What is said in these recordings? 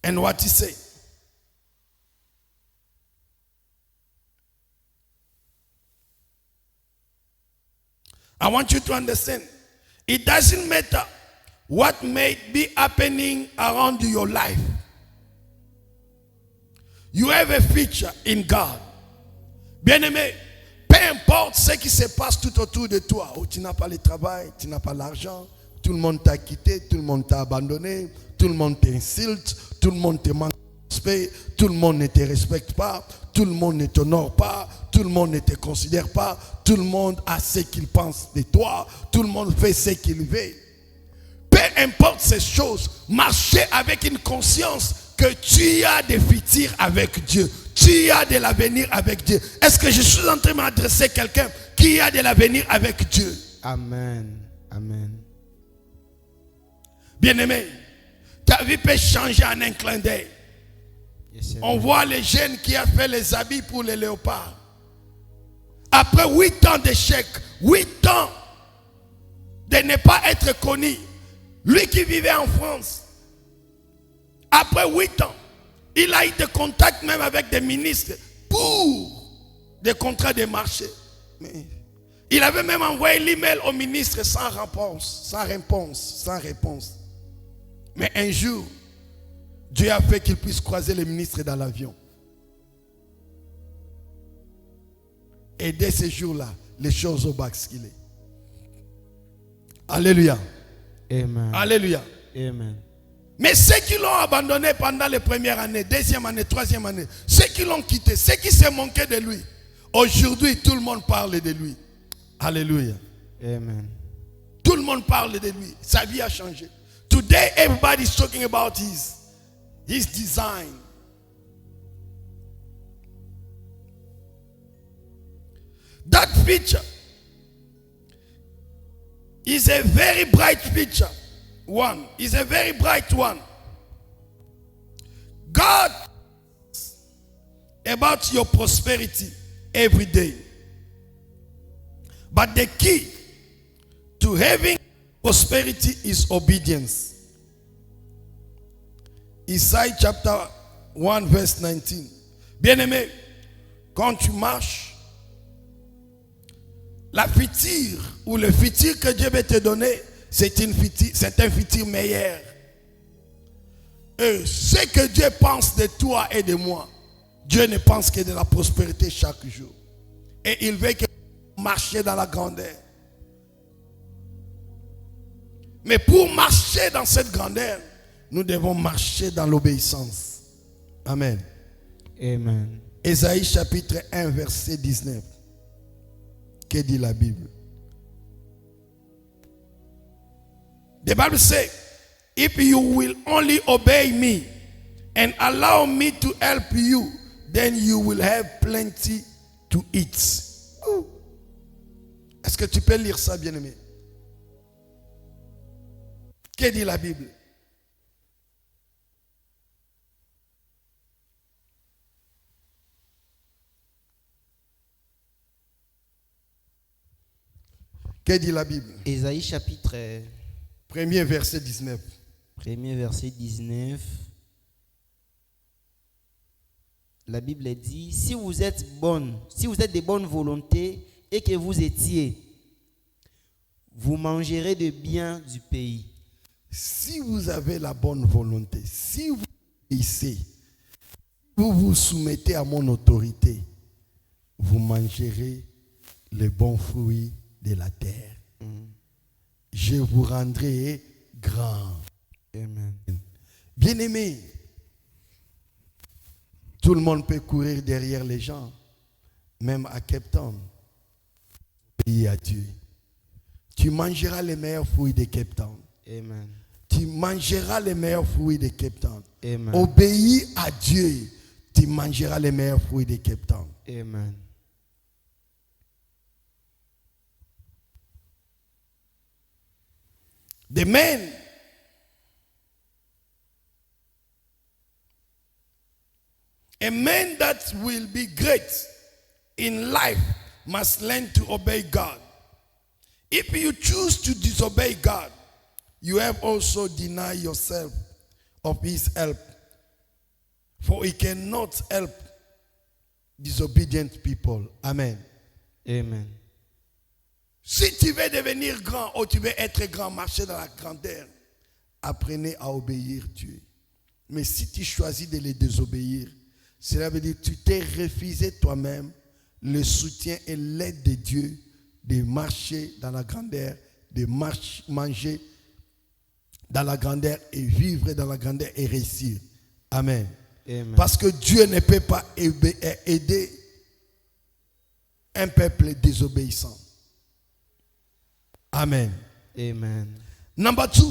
And what he said. I want you to understand. It doesn't matter what may be happening around your life. You have a future in God. Bien-aimé, peu importe ce qui se passe tout autour de toi. Oh, tu n'as pas le travail, tu n'as pas l'argent, tout le monde t'a quitté, tout le monde t'a abandonné, tout le monde t'insulte, tout le monde te manque de respect, tout le monde ne te respecte pas, tout le monde ne t'honore pas, tout le monde ne te considère pas, tout le monde a ce qu'il pense de toi, tout le monde fait ce qu'il veut. Peu importe ces choses, marchez avec une conscience que tu as des futurs avec Dieu. Tu as de l'avenir avec Dieu. Est-ce que je suis en train de m'adresser à quelqu'un qui a de l'avenir avec Dieu? Amen. Amen. Bien-aimé, ta vie peut changer en un clin d'œil. Yes, on voit les jeunes qui ont fait les habits pour les léopards. Après 8 ans d'échec, 8 ans de ne pas être connu, lui qui vivait en France, après 8 ans, il a eu des contacts même avec des ministres pour des contrats de marché. Mais il avait même envoyé l'email au ministre sans réponse. Mais un jour, Dieu a fait qu'il puisse croiser le ministre dans l'avion. Et dès ce jour-là, les choses ont basculé. Alléluia. Amen. Alléluia. Amen. Mais ceux qui l'ont abandonné pendant les premières années, deuxième année, troisième année, ceux qui l'ont quitté, ceux qui se moquaient de lui, aujourd'hui tout le monde parle de lui. Alléluia. Amen. Tout le monde parle de lui. Sa vie a changé. Today everybody is talking about his design. That picture is a very bright picture. One is a very bright one. God about your prosperity every day. But the key to having prosperity is obedience. Isaiah chapter 1 verse 19. Bien-aimé, quand tu marches, la future ou le futur que Dieu veut te donner, c'est un futur meilleur. Et ce que Dieu pense de toi et de moi, Dieu ne pense que de la prospérité chaque jour. Et il veut que nous marchions dans la grandeur. Mais pour marcher dans cette grandeur, nous devons marcher dans l'obéissance. Amen. Amen. Ésaïe chapitre 1 verset 19. Que dit la Bible? The Bible says, if you will only obey me and allow me to help you, then you will have plenty to eat. Est-ce que tu peux lire ça, bien-aimé? Que dit la Bible? Que dit la Bible? Ésaïe chapitre 1er verset 19. 1er verset 19. La Bible dit, si vous êtes de bonne volonté et que vous étiez, vous mangerez de bien du pays. Si vous avez la bonne volonté, si vous obéissez, vous vous soumettez à mon autorité, vous mangerez les bons fruits de la terre. Je vous rendrai grand. Amen. Bien-aimé, tout le monde peut courir derrière les gens, même à Cape Town. Obéis à Dieu. Tu mangeras les meilleurs fruits de Cape Town. Amen. Tu mangeras les meilleurs fruits de Cape Town. Amen. Obéis à Dieu, tu mangeras les meilleurs fruits de Cape Town. Amen. The man a man that will be great in life must learn to obey God. If you choose to disobey God, you have also denied yourself of his help For he cannot help disobedient people. Amen. Amen. Si tu veux devenir grand ou tu veux être grand, marcher dans la grandeur, apprenez à obéir Dieu. Mais si tu choisis de les désobéir, cela veut dire que tu t'es refusé toi-même le soutien et l'aide de Dieu de marcher dans la grandeur, de manger dans la grandeur et vivre dans la grandeur et réussir. Amen. Amen. Parce que Dieu ne peut pas aider un peuple désobéissant. Amen. Amen. Number 2,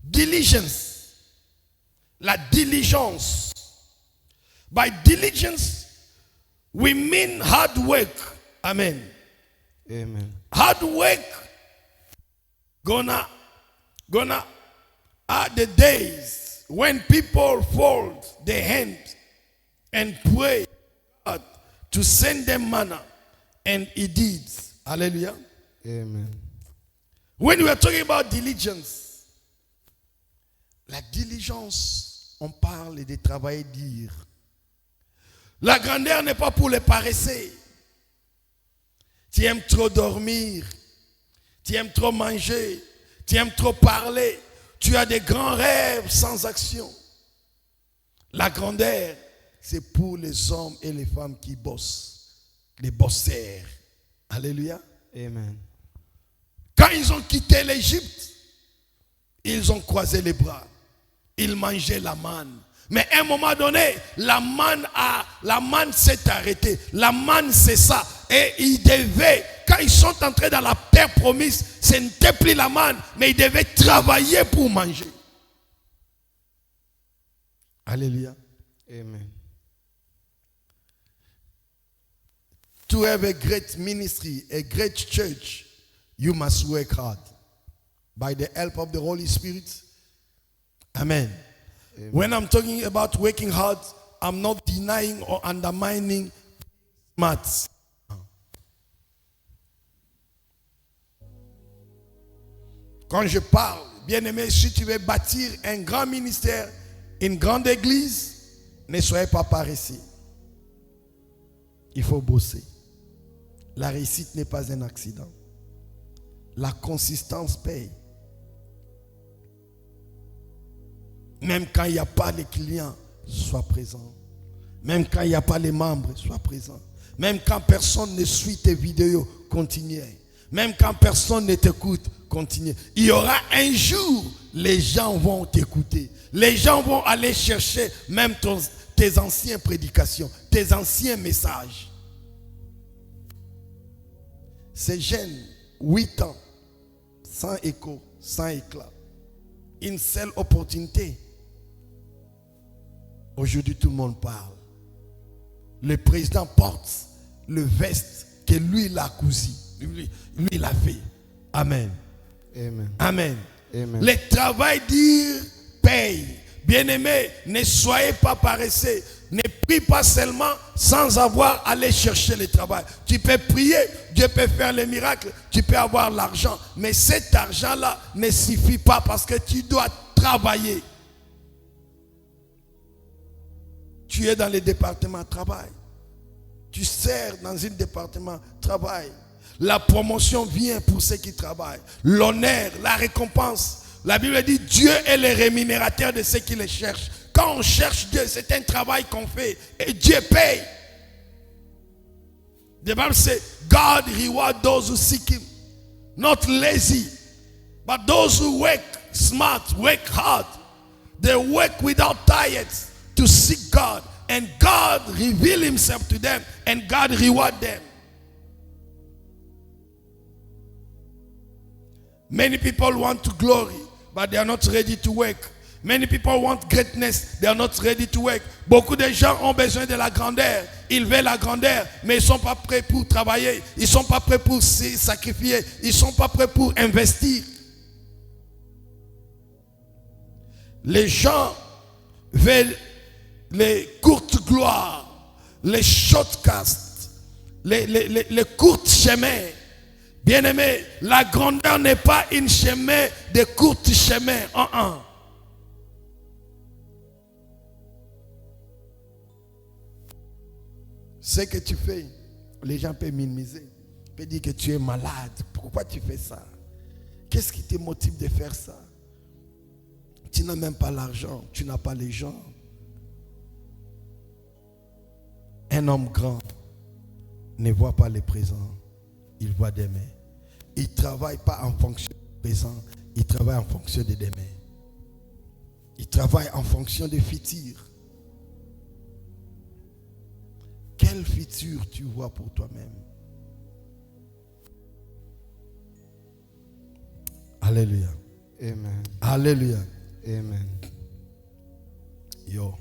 diligence. La diligence. By diligence, we mean hard work. Amen. Amen. Hard work gonna are the days when people fold their hands and pray God to send them manna, and He did. Hallelujah. Amen. When we are talking about diligence, la diligence, on parle de travailler dur. La grandeur n'est pas pour les paresseux. Tu aimes trop dormir, tu aimes trop manger, tu aimes trop parler, tu as des grands rêves sans action. La grandeur, c'est pour les hommes et les femmes qui bossent, les bosseurs. Alléluia. Amen. Quand ils ont quitté l'Égypte, ils ont croisé les bras. Ils mangeaient la manne. Mais à un moment donné, la manne s'est arrêtée. La manne cessa. Et ils devaient, quand ils sont entrés dans la terre promise, ce n'était plus la manne, mais ils devaient travailler pour manger. Alléluia. Amen. To have a great ministry, a great church, you must work hard. By the help of the Holy Spirit. Amen. Amen. When I'm talking about working hard, I'm not denying or undermining maths. Quand je parle, bien aimé, si tu veux bâtir un grand ministère, une grande église, ne soyez pas paresseux. Il faut bosser. La réussite n'est pas un accident. La consistance paye. Même quand il n'y a pas les clients, sois présent. Même quand il n'y a pas les membres, sois présent. Même quand personne ne suit tes vidéos, continue. Même quand personne ne t'écoute, continue. Il y aura un jour, les gens vont t'écouter. Les gens vont aller chercher même tes anciennes prédications, tes anciens messages. Ces jeunes, 8 ans, sans écho, sans éclat. Une seule opportunité. Aujourd'hui, tout le monde parle. Le président porte le veste que lui, il a cousu. Lui, il a fait. Amen. Amen. Amen. Amen. Le travail dur paye. Bien-aimés, ne soyez pas paresseux. Ne prie pas seulement sans avoir à aller chercher le travail. Tu peux prier, Dieu peut faire les miracles, tu peux avoir l'argent. Mais cet argent-là ne suffit pas parce que tu dois travailler. Tu es dans le département travail. Tu sers dans un département travail. La promotion vient pour ceux qui travaillent. L'honneur, la récompense. La Bible dit Dieu est le rémunérateur de ceux qui le cherchent. Quand on cherche Dieu, c'est un travail qu'on fait. Et Dieu paye. The Bible says, God reward those who seek Him. Not lazy, but those who work smart, work hard. They work without tired to seek God. And God reveal Himself to them. And God reward them. Many people want to glory, but they are not ready to work. Many people want greatness, they are not ready to work. Beaucoup de gens ont besoin de la grandeur. Ils veulent la grandeur, mais ils ne sont pas prêts pour travailler. Ils ne sont pas prêts pour se sacrifier. Ils ne sont pas prêts pour investir. Les gens veulent les courtes gloires, les shortcuts, les courts chemins. Bien-aimé, la grandeur n'est pas un chemin de courts chemins. Ce que tu fais, les gens peuvent minimiser. Ils peuvent dire que tu es malade. Pourquoi tu fais ça? Qu'est-ce qui te motive de faire ça? Tu n'as même pas l'argent, tu n'as pas les gens. Un homme grand ne voit pas le présent, il voit demain. Il ne travaille pas en fonction du présent, il travaille en fonction de demain. Il travaille en fonction des futurs. Quel futur tu vois pour toi-même? Alléluia. Amen. Alléluia. Amen. Yo.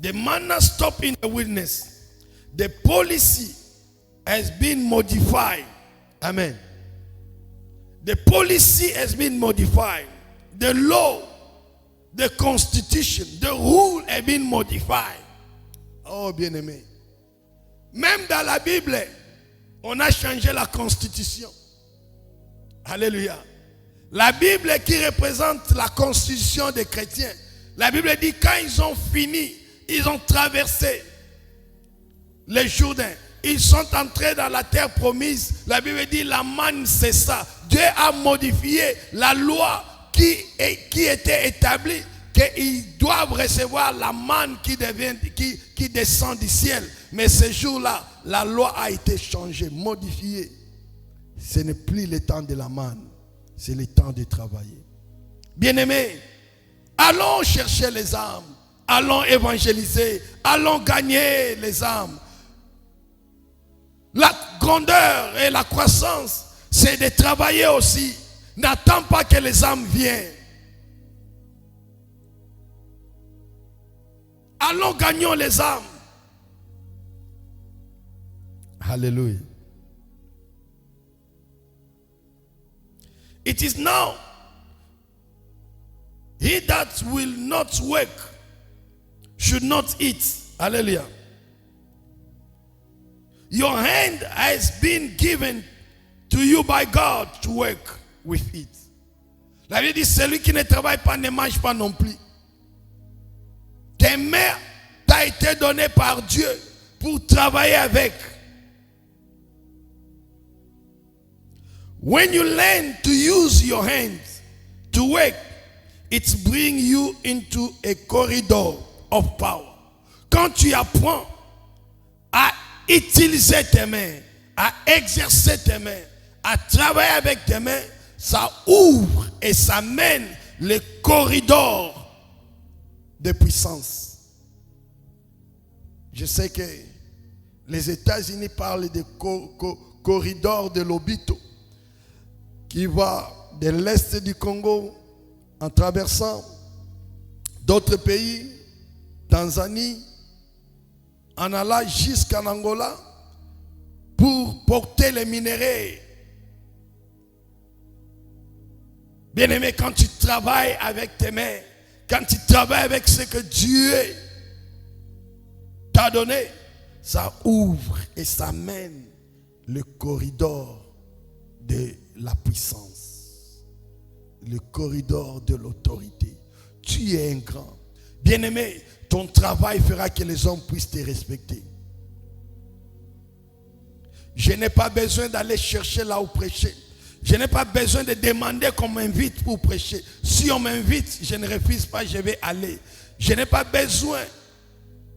The manna stop in the wilderness. The policy has been modified. Amen. The policy has been modified. The law, the constitution, the rule have been modified. Oh, bien-aimé. Même dans la Bible, on a changé la constitution. Alléluia. La Bible qui représente la constitution des chrétiens. La Bible dit quand ils ont fini, ils ont traversé les Jourdain. Ils sont entrés dans la terre promise. La Bible dit la manne c'est ça. Dieu a modifié la loi qui était établie, qu'ils doivent recevoir la manne qui descend du ciel. Mais ce jour-là, la loi a été changée, modifiée. Ce n'est plus le temps de la manne, c'est le temps de travailler. Bien-aimés, allons chercher les âmes, allons évangéliser, allons gagner les âmes. La grandeur et la croissance, c'est de travailler aussi. N'attends pas que les âmes viennent. Allons gagnons les âmes. Hallelujah. It is now. He that will not work should not eat. Hallelujah. Your hand has been given to you by God to work with it. La Bible dit, celui qui ne travaille pas ne mange pas non plus. Tes mains t'ont été données par Dieu pour travailler avec. When you learn to use your hands to work, it brings you into a corridor of power. Quand tu apprends à utiliser tes mains, à exercer tes mains, à travailler avec tes mains, ça ouvre et ça mène le corridor de puissance. Je sais que les États-Unis parlent de corridor de Lobito qui va de l'est du Congo en traversant d'autres pays, Tanzanie, en allant jusqu'en Angola pour porter les minéraux. Bien-aimé, quand tu travailles avec tes mains, quand tu travailles avec ce que Dieu t'a donné, ça ouvre et ça mène le corridor de la puissance, le corridor de l'autorité. Tu es un grand. Bien-aimé, ton travail fera que les hommes puissent te respecter. Je n'ai pas besoin d'aller chercher là où prêcher. Je n'ai pas besoin de demander qu'on m'invite pour prêcher. Si on m'invite, je ne refuse pas, je vais aller. Je n'ai pas besoin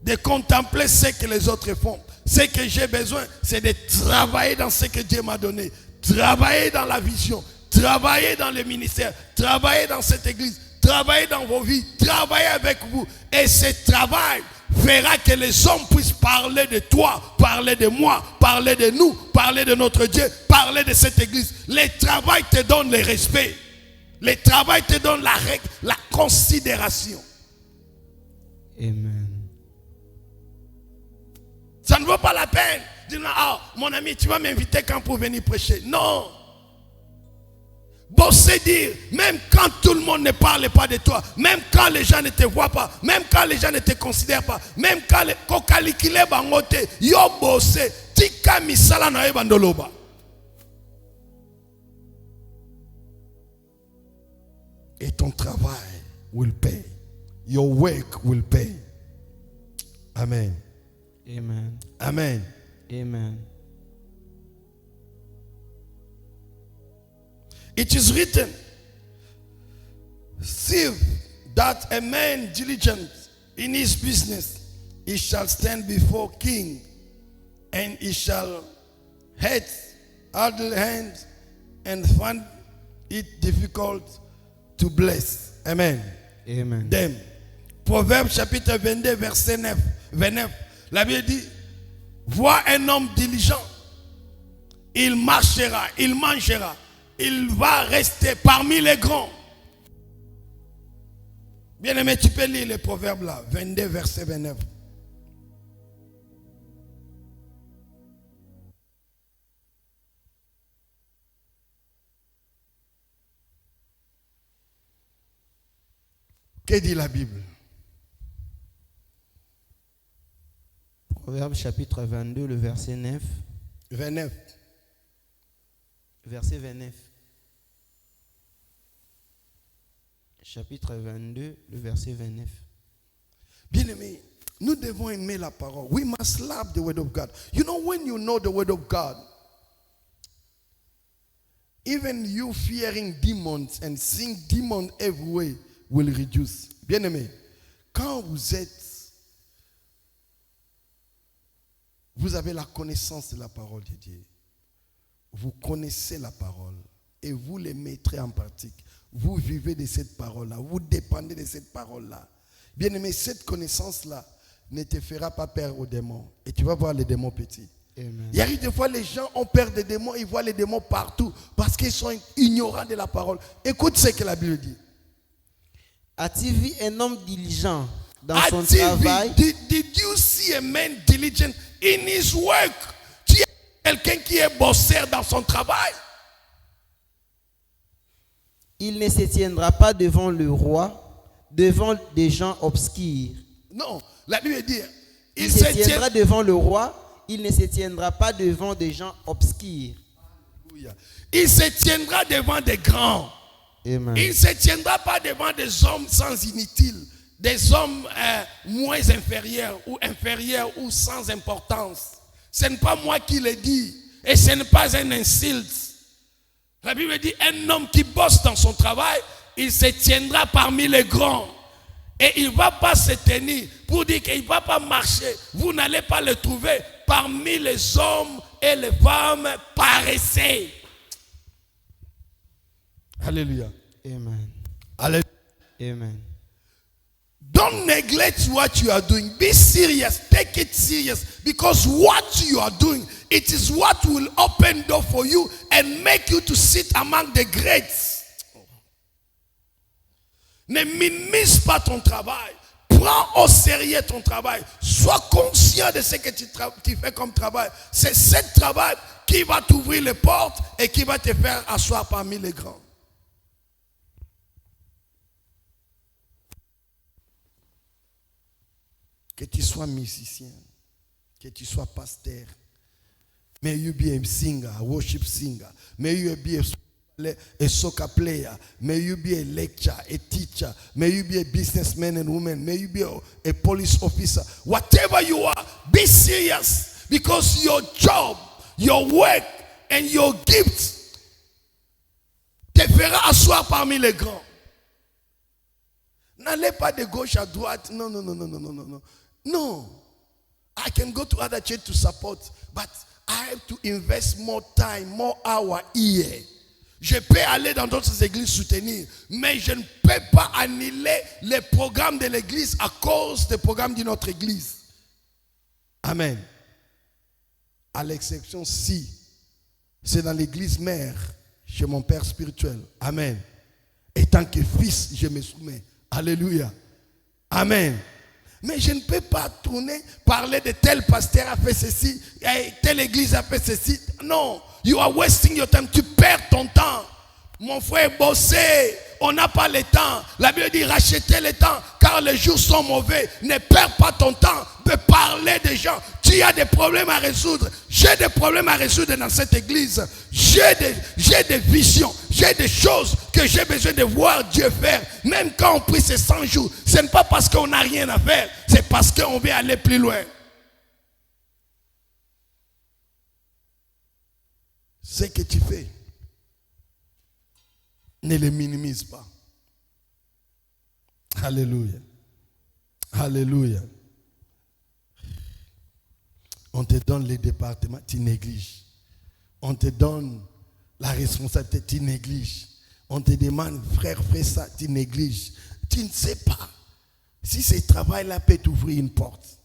de contempler ce que les autres font. Ce que j'ai besoin, c'est de travailler dans ce que Dieu m'a donné. Travailler dans la vision, travailler dans le ministère, travailler dans cette église, travailler dans vos vies, travailler avec vous. Et ce travail fera que les hommes puissent parler de toi, parler de moi, parler de nous, parler de notre Dieu, parler de cette église. Le travail te donne le respect. Le travail te donne la règle, la considération. Amen. Ça ne vaut pas la peine de dire, ah, mon ami, tu vas m'inviter quand pour venir prêcher. Non. Bosser dire, même quand tout le monde ne parle pas de toi, même quand les gens ne te voient pas, même quand les gens ne te considèrent pas, même quand les kokalikile bangote, yo bosser, tika misala na ebandoloba. Et ton travail will pay. Your work will pay. Amen. Amen. Amen. Amen. It is written, see that a man diligent in his business, he shall stand before king, and he shall hate idle hands and find it difficult to bless. Amen. Amen. Them. Proverbe chapitre 22, verset 29. La Bible dit, vois un homme diligent, il marchera, il mangera, il va rester parmi les grands. Bien aimé, tu peux lire les proverbes là, 22, verset 29. Que dit la Bible? Proverbe chapitre 22, le verset 9. 29. Verset 29. Chapitre 22, le verset 29. Bien-aimé, nous devons aimer la parole. We must love the word of God. You know, when you know the word of God, even you fearing demons and seeing demons everywhere will reduce. Bien-aimé, quand vous avez la connaissance de la parole de Dieu, vous connaissez la parole et vous les mettrez en pratique. Vous vivez de cette parole-là, vous dépendez de cette parole-là. Bien-aimé, cette connaissance-là ne te fera pas peur aux démons. Et tu vas voir les démons petits. Amen. Il y a des fois, les gens ont peur des démons, ils voient les démons partout parce qu'ils sont ignorants de la parole. Écoute ce que la Bible dit. As-tu vu un homme diligent dans son As-tu vu? travail? Did you see a man diligent in his work? Tu es quelqu'un qui est bosseur dans son travail. Il ne se tiendra pas devant le roi, devant des gens obscurs. Non, la Bible dit, Il se tiendra devant le roi, il ne se tiendra pas devant des gens obscurs. Il se tiendra devant des grands. Amen. Il ne se tiendra pas devant des hommes sans inutile, des hommes moins inférieurs ou sans importance. Ce n'est pas moi qui le dis et ce n'est pas un insulte. La Bible dit, un homme qui bosse dans son travail, il se tiendra parmi les grands. Et il ne va pas se tenir pour dire qu'il ne va pas marcher. Vous n'allez pas le trouver parmi les hommes et les femmes paresseux. Alléluia. Amen. Alléluia. Amen. Don't neglect what you are doing. Be serious. Take it serious. Because what you are doing, it is what will open door for you and make you to sit among the greats. Ne minimise pas ton travail. Prends au sérieux ton travail. Sois conscient de ce que tu fais comme travail. C'est ce travail qui va t'ouvrir les portes et qui va te faire asseoir parmi les grands. Que tu sois musicien, que tu sois pasteur, may you be a singer, a worship singer, may you be a soccer player, may you be a lecturer, a teacher, may you be a businessman and woman, may you be a police officer. Whatever you are, be serious because your job, your work and your gifts te fera asseoir parmi les grands. N'allez pas de gauche à droite. Non, non, non, non, non, non, non, non. No. I can go to other church to support, but I have to invest more time, more hour here. Je peux aller dans d'autres églises soutenir, mais je ne peux pas annuler les programmes de l'église à cause des programmes de notre église. Amen. À l'exception si c'est dans l'église mère, chez mon père spirituel. Amen. Et tant que fils, je me soumets. Alléluia. Amen. Mais je ne peux pas tourner, parler de tel pasteur a fait ceci, telle église a fait ceci. Non, you are wasting your time. Tu perds ton temps. Mon frère, bosser, on n'a pas le temps. La Bible dit rachetez le temps car les jours sont mauvais. Ne perds pas ton temps de parler des gens. Tu as des problèmes à résoudre. J'ai des problèmes à résoudre dans cette église. J'ai des visions. J'ai des choses que j'ai besoin de voir Dieu faire. Même quand on prie ces 100 jours, ce n'est pas parce qu'on n'a rien à faire. C'est parce qu'on veut aller plus loin. Ce que tu fais, ne le minimise pas. Alléluia. Alléluia. On te donne les départements, tu négliges. On te donne la responsabilité, tu négliges. On te demande, frère, fais ça, tu négliges. Tu ne sais pas si ce travail-là peut t'ouvrir une porte.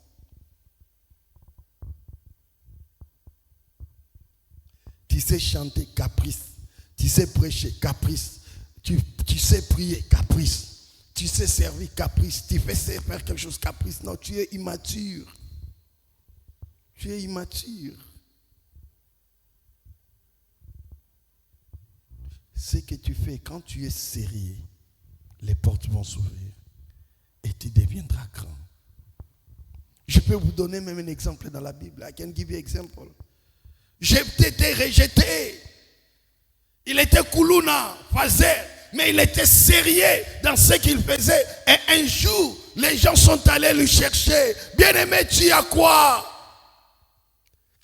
Tu sais chanter, caprice. Tu sais prêcher, caprice. Tu sais prier, caprice. Tu sais servir, caprice. Tu sais faire quelque chose, caprice. Non, tu es immature. Tu es immature. Ce que tu fais, quand tu es sérieux, les portes vont s'ouvrir et tu deviendras grand. Je peux vous donner même un exemple dans la Bible. I can give you an example. J'ai été rejeté. Il était Koulouna, Fazer, mais il était sérieux dans ce qu'il faisait. Et un jour, les gens sont allés le chercher. Bien-aimé, tu as quoi?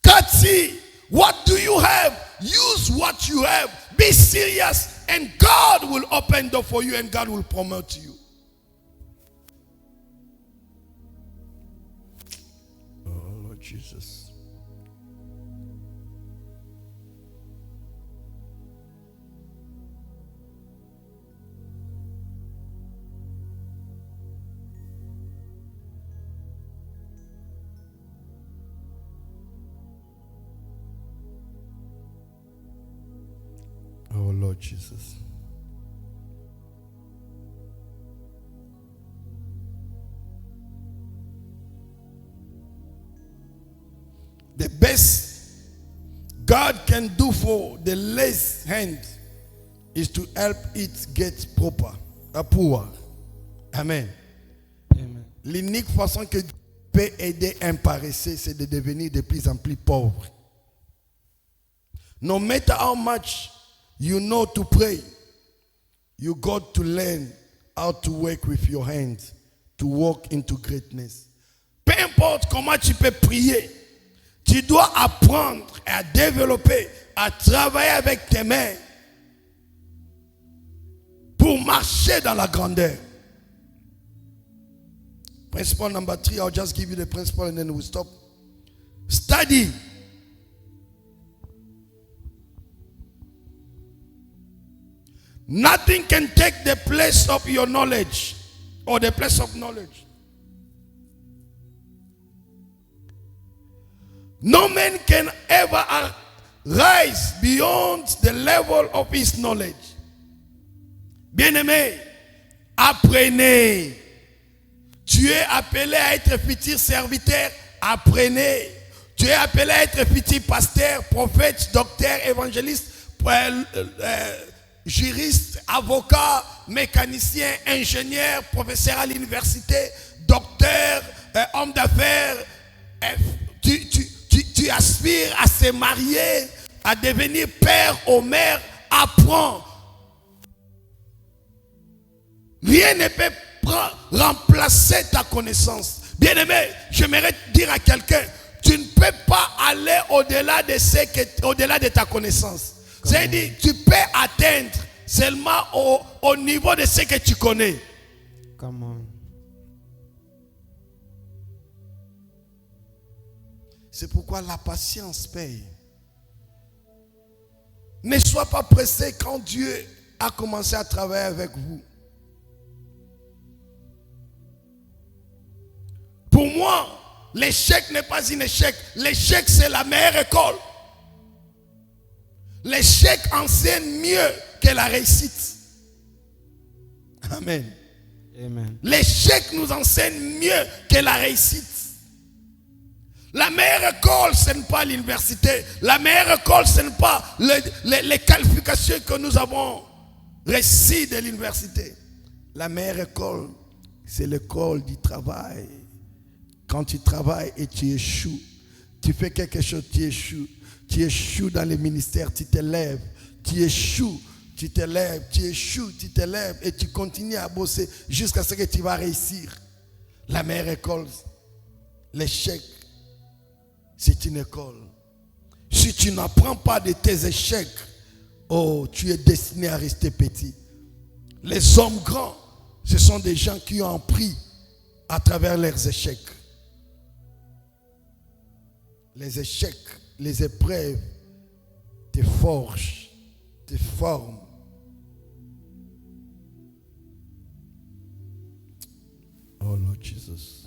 Katsi, what do you have? Use what you have. Be serious and God will open door for you and God will promote you. Oh Lord Jesus. Oh Lord Jesus. The best God can do for the less hand is to help it get proper, poor. Amen. Amen. L'unique façon que Dieu peut aider un paresseux, c'est de devenir de plus en plus pauvre. No matter how much you know to pray, you got to learn how to work with your hands to walk into greatness. Peu importe comment tu peux prier, tu dois apprendre à développer, à travailler avec tes mains pour marcher dans la grandeur. Principle number 3, I'll just give you the principle and then we'll stop. Study. Nothing can take the place of your knowledge or the place of knowledge. No man can ever rise beyond the level of his knowledge. Bien-aimé, apprenez. Tu es appelé à être futur serviteur, apprenez. Tu es appelé à être futur pasteur, prophète, docteur, évangéliste, juriste, avocat, mécanicien, ingénieur, professeur à l'université, docteur, homme d'affaires. Tu aspires à se marier, à devenir père ou mère, apprends. Rien ne peut remplacer ta connaissance. Bien-aimé, j'aimerais dire à quelqu'un, tu ne peux pas aller au-delà de ta connaissance. C'est-à-dire, tu peux atteindre seulement au niveau de ce que tu connais. Come on. C'est pourquoi la patience paye. Ne sois pas pressé quand Dieu a commencé à travailler avec vous. Pour moi, l'échec n'est pas un échec. L'échec, c'est la meilleure école. L'échec enseigne mieux que la réussite. Amen. Amen. L'échec nous enseigne mieux que la réussite. La meilleure école, ce n'est pas l'université. La meilleure école, ce n'est pas les qualifications que nous avons réussite de l'université. La meilleure école, c'est l'école du travail. Quand tu travailles et tu échoues, tu fais quelque chose, tu échoues. Tu échoues dans les ministères, tu t'élèves. Tu échoues, tu t'élèves, tu échoues, tu t'élèves et tu continues à bosser jusqu'à ce que tu vas réussir. La meilleure école, l'échec, c'est une école. Si tu n'apprends pas de tes échecs, oh, tu es destiné à rester petit. Les hommes grands, ce sont des gens qui ont appris à travers leurs échecs. Les échecs, les épreuves te forgent, te forment. Oh Lord Jesus.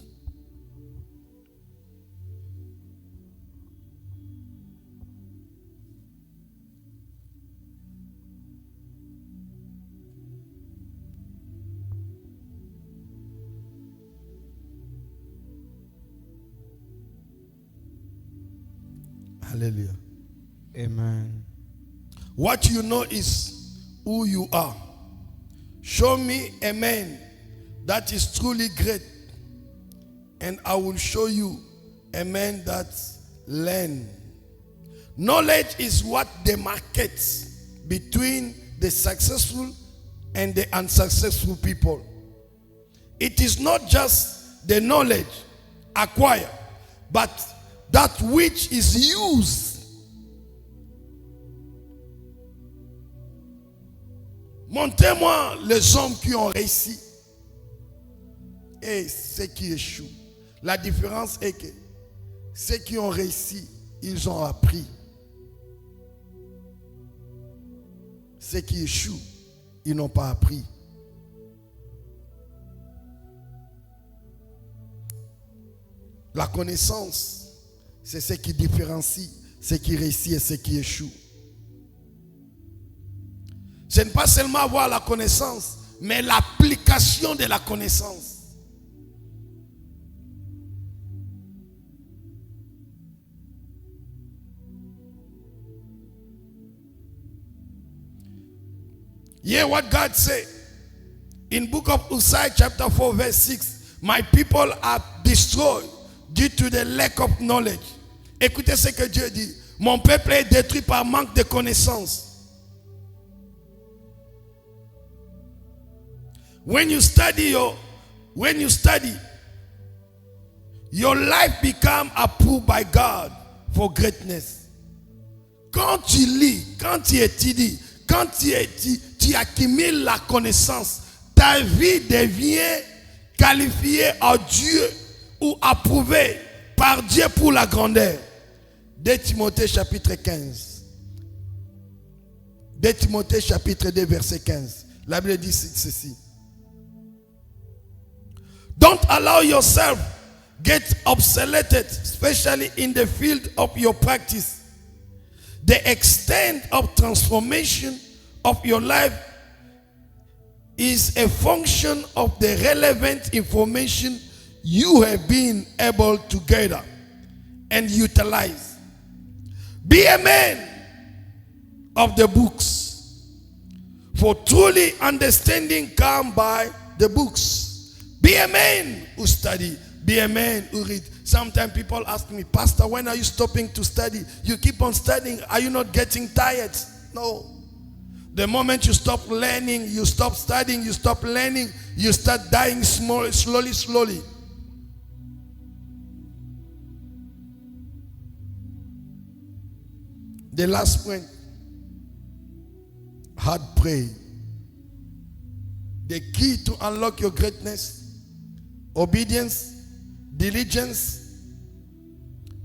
Hallelujah. Amen. What you know is who you are. Show me a man that is truly great, and I will show you a man that's learned. Knowledge is what demarcates between the successful and the unsuccessful people. It is not just the knowledge acquired, but that which is used. Montrez-moi les hommes qui ont réussi et ceux qui échouent. La différence est que ceux qui ont réussi, ils ont appris. Ceux qui échouent, ils n'ont pas appris. La connaissance, c'est ce qui différencie ceux qui réussissent et ceux qui échouent. Ce n'est pas seulement avoir la connaissance, mais l'application de la connaissance. Hear what God said in book of Hosea chapter 4 verse 6. My people are destroyed due to the lack of knowledge. Écoutez ce que Dieu dit. Mon peuple est détruit par manque de connaissance. When you study, your life becomes approved by God for greatness. Quand tu lis, quand tu étudies, quand tu accumules la connaissance, ta vie devient qualifiée à Dieu ou approuvée par Dieu pour la grandeur. 2 Timothée chapitre 15. 2 Timothée chapitre 2 verset 15. La Bible dit ceci. Don't allow yourself get obsoleted, especially in the field of your practice. The extent of transformation of your life is a function of the relevant information you have been able to gather and utilize. Be a man of the books, for truly understanding comes by the books. Be a man who study. Be a man who read. Sometimes people ask me, Pastor, when are you stopping to study? You keep on studying. Are you not getting tired? No. The moment you stop learning, you stop studying, you stop learning, you start dying slowly. The last point, hard praying. The key to unlock your greatness, obedience, diligence,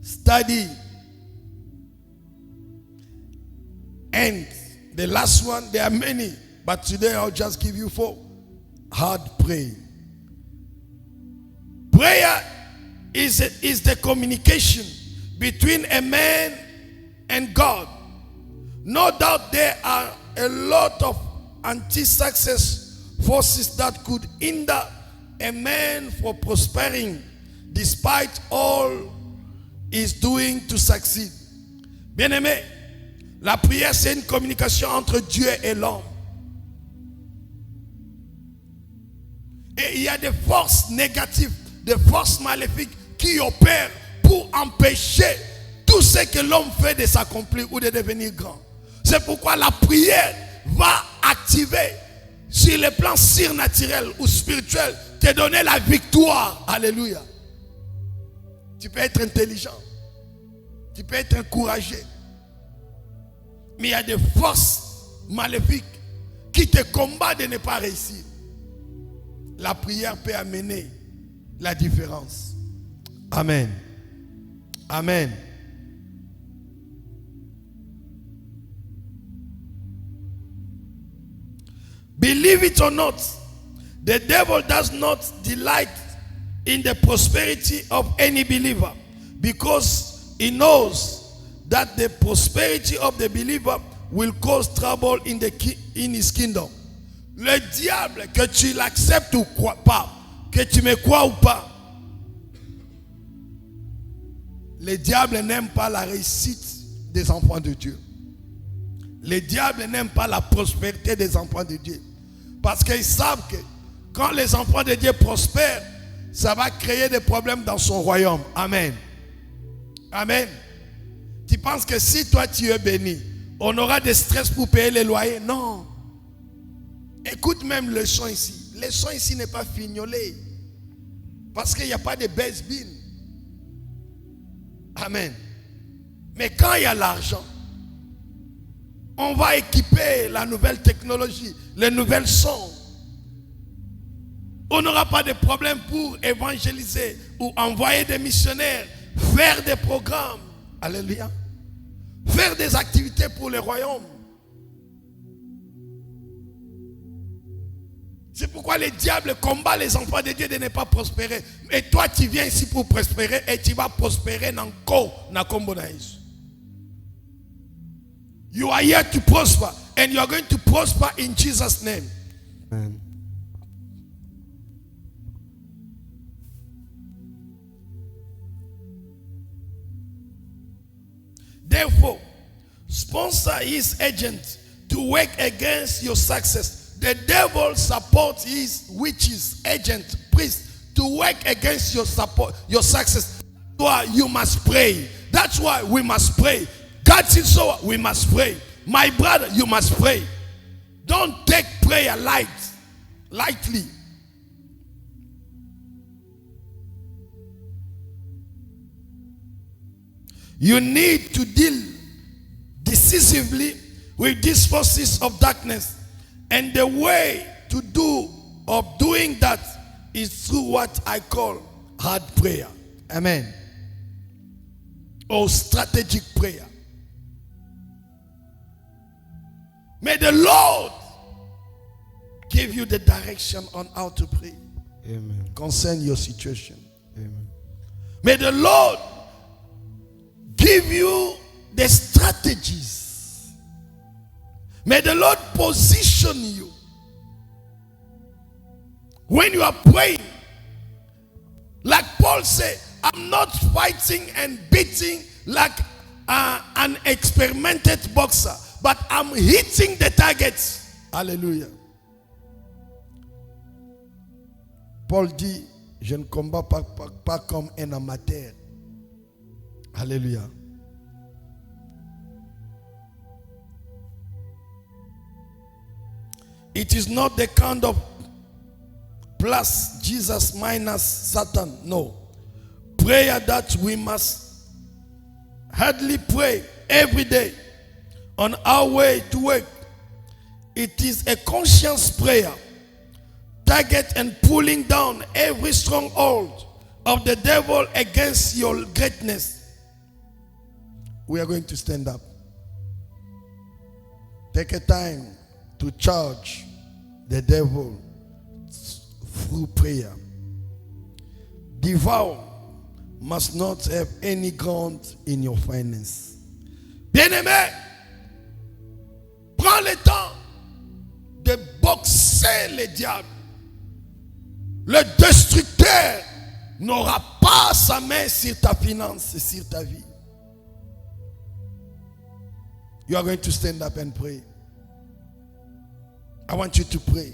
study, and the last one, there are many, but today I'll just give you 4. Hard praying. Prayer is the communication between a man and God. No doubt there are a lot of anti-success forces that could hinder a man from prospering despite all he's doing to succeed. Bien-aimé, la prière c'est une communication entre Dieu et l'homme. Et il y a des forces négatives, des forces maléfiques qui opèrent pour empêcher tout ce que l'homme fait de s'accomplir ou de devenir grand. C'est pourquoi la prière va activer sur le plan surnaturel ou spirituel, te donner la victoire. Alléluia. Tu peux être intelligent, tu peux être encouragé, mais il y a des forces maléfiques qui te combattent de ne pas réussir. La prière peut amener la différence. Amen. Amen. Believe it or not, the devil does not delight in the prosperity of any believer, because he knows that the prosperity of the believer will cause trouble in his kingdom. Le diable, que tu l'acceptes ou pas, que tu me crois ou pas, le diable n'aime pas la réussite des enfants de Dieu. Le diable n'aime pas la prospérité des enfants de Dieu. Parce qu'ils savent que quand les enfants de Dieu prospèrent, ça va créer des problèmes dans son royaume. Amen. Amen. Tu penses que si toi tu es béni, on aura des stress pour payer les loyers? Non. Écoute même le son ici. Le son ici n'est pas fignolé. Parce qu'il n'y a pas de baisse-bin. Amen. Mais quand il y a l'argent, on va équiper la nouvelle technologie, les nouvelles sons. On n'aura pas de problème pour évangéliser ou envoyer des missionnaires, faire des programmes. Alléluia. Faire des activités pour le royaume. C'est pourquoi le diable combat les enfants de Dieu de ne pas prospérer. Et toi, tu viens ici pour prospérer et tu vas prospérer dans le combo. You are here to prosper and you are going to prosper in Jesus' name. Amen. Therefore, sponsor his agent to work against your success. The devil supports his witches, agent, priest to work against your success. That's why you must pray. That's why we must pray. God said so, we must pray. My brother, you must pray. Don't take prayer lightly. You need to deal decisively with these forces of darkness. And the way to doing that is through what I call hard prayer. Amen. Or strategic prayer. May the Lord give you the direction on how to pray. Amen. Concern your situation. Amen. May the Lord give you the strategies. May the Lord position you. When you are praying, like Paul said, I'm not fighting and beating like an experimented boxer, but I'm hitting the targets. Alléluia. Paul dit, je ne combats pas comme un amateur. Alléluia. It is not the kind of plus Jesus minus Satan. No. Prayer that we must hardly pray every day on our way to work. It is a conscious prayer. Target and pulling down every stronghold of the devil against your greatness. We are going to stand up. Take a time to charge the devil through prayer. Devour must not have any ground in your finance. Bien-aimé, prends le temps de boxer le diable. Le destructeur n'aura pas sa main sur ta finance et sur ta vie. You are going to stand up and pray. I want you to pray.